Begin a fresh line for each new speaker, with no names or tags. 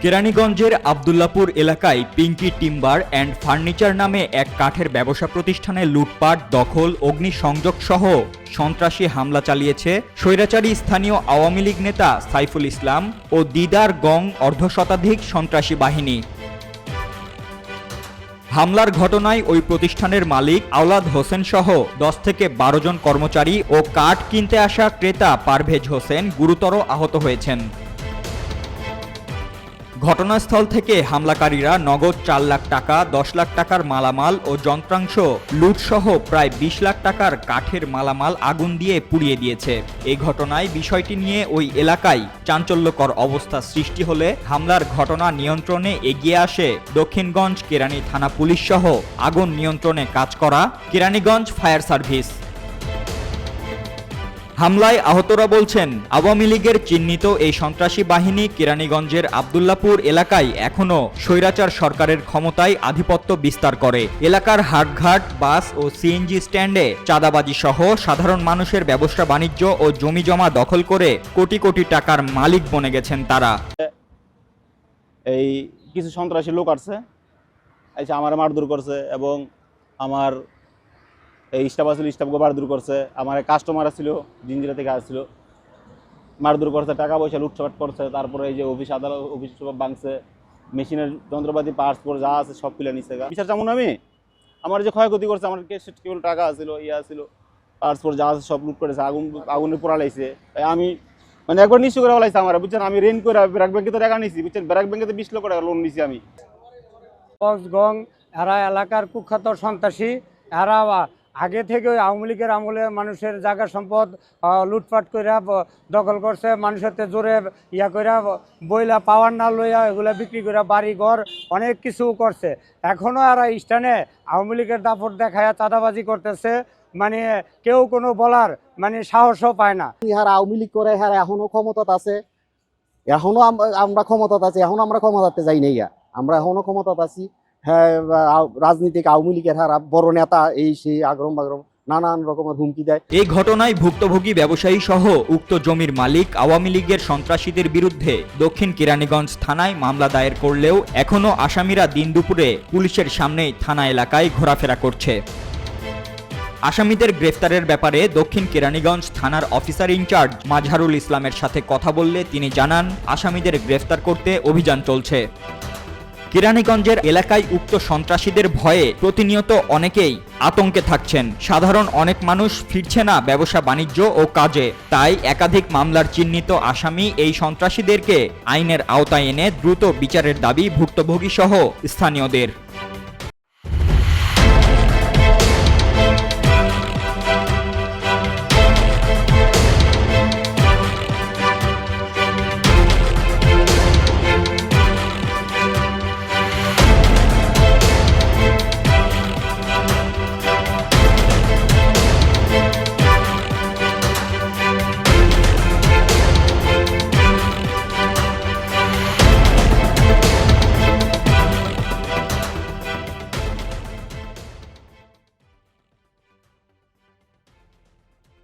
কেরানীগঞ্জের আব্দুল্লাপুর এলাকায় Pinki timber and furniture নামে এক কাঠের ব্যবসা প্রতিষ্ঠানে লুটপাট, দখল, অগ্নিসংযোগ সহ সন্ত্রাসী হামলা চালিয়েছে স্বৈরাচারী স্থানীয় আওয়ামী লীগ নেতা সাইফুল ইসলাম ও দিদার গং অর্ধশতাধিক সন্ত্রাসী বাহিনী। হামলার ঘটনায় ওই প্রতিষ্ঠানের মালিক আওলাদ হোসেন সহ 10 থেকে 12 জন কর্মচারী ও কাঠ কিনতে আসা ক্রেতা পারভেজ হোসেন গুরুতর আহত হয়েছেন। ঘটনাস্থল থেকে হামলাকারীরা নগদ 4 লাখ টাকা, 10 লাখ টাকার মালামাল ও যন্ত্রাংশ লুটসহ প্রায় 20 লাখ টাকার কাঠের মালামাল আগুন দিয়ে পুড়িয়ে দিয়েছে। এই ঘটনায় বিষয়টি নিয়ে ওই এলাকায় চাঞ্চল্যকর অবস্থা সৃষ্টি হলে হামলার ঘটনা নিয়ন্ত্রণে এগিয়ে আসে দক্ষিণগঞ্জ কেরানী থানা পুলিশ সহ আগুন নিয়ন্ত্রণে কাজ করা কেরানীগঞ্জ ফায়ার সার্ভিস। হামলায় আহতরা বলছেন, আওয়ামী লীগের চিহ্নিত এই সন্ত্রাসী বাহিনী কেরানীগঞ্জের আব্দুল্লাপুর এলাকায় এখনও স্বৈরাচার সরকারের ক্ষমতায় আধিপত্য বিস্তার করে। এলাকার হাটঘাট, বাস ও সিএনজি স্ট্যান্ডে চাঁদাবাজি সহ সাধারণ মানুষের ব্যবসা বাণিজ্য ও জমি জমা দখল করে কোটি কোটি টাকার মালিক বনে গেছেন তারা।
এই কিছু সন্ত্রাসী লোক আছে, আমার মারধর করছে এবং আমার এই স্টাফ আসছিল, স্টাফকে মারধর করছে। আমার কাস্টমার ছিল জিঞ্জিরা থেকে আসছিল, মারধর করছে, টাকা পয়সা লুটপাট করছে। তারপরে এই যে অফিস আদালত অফিস সব ভাঙছে, মেশিনের যন্ত্রপাতি পার্টস পর যা আছে সব কিনে নিচ্ছে। বিচার চামুন আমি, আমার যে ক্ষয়ক্ষতি করছে, আমার কেবল টাকা ছিল, ছিল পার্টস পর যা আছে সব লুট করেছে, আগুনে পোড়া লাইছে। আমি মানে একবার নিশ্চয় করে বলাইছে আমার, বুঝছেন। আমি ঋণ করে ব্র্যাক ব্যাংকে তো টাকা নিয়েছি, বুঝছেন। ব্র্যাক ব্যাংকে 20 লক্ষ টাকা লোন নিয়েছি আমি।
গং এরা এলাকার কুখ্যাত সন্ত্রাসী। এরা আগে থেকে ওই আওয়ামী লীগের আমলে মানুষের জায়গা সম্পদ লুটপাট করে দখল করছে, মানুষের জোরে করে বইলা পাওয়ার না লইয়া এগুলা বিক্রি করে বাড়ি ঘর অনেক কিছু করছে। এখনও এরা স্থানে আওয়ামী লীগের দাপট দেখায় চাঁদাবাজি করতেছে, মানে কেউ কোনো বলার মানে সাহসও পায় না।
ইহারা আওয়ামী লীগ করে, হ্যাঁ এখনো ক্ষমতাতে আছে, এখনো আমরা ক্ষমতাতে আছি, এখনো আমরা ক্ষমতাতে যাই নাই, আমরা এখনো ক্ষমতাতে আছি। হ্যাঁ, রাজনীতিক আওয়ামী লীগের হারা বড় নেতা এই সেই আগ্রম বাগ্রম নানান রকমের হুমকি দেয়।
এই ঘটনায় ভুক্তভোগী ব্যবসায়ী সহ উক্ত জমির মালিক আওয়ামী লীগের সন্ত্রাসীদের বিরুদ্ধে দক্ষিণ কেরানীগঞ্জ থানায় মামলা দায়ের করলেও এখনও আসামিরা দিন দুপুরে পুলিশের সামনেই থানা এলাকায় ঘোরাফেরা করছে। আসামিদের গ্রেফতারের ব্যাপারে দক্ষিণ কেরানীগঞ্জ থানার অফিসার ইনচার্জ মাজহারুল ইসলামের সাথে কথা বললে তিনি জানান, আসামিদের গ্রেফতার করতে অভিযান চলছে। কেরানীগঞ্জের এলাকায় উক্ত সন্ত্রাসীদের ভয়ে প্রতিনিয়ত অনেকেই আতঙ্কে থাকছেন। সাধারণ অনেক মানুষ ফিরছে না ব্যবসা বাণিজ্য ও কাজে। তাই একাধিক মামলার চিহ্নিত আসামি এই সন্ত্রাসীদেরকে আইনের আওতায় এনে দ্রুত বিচারের দাবি ভুক্তভোগী সহ স্থানীয়দের।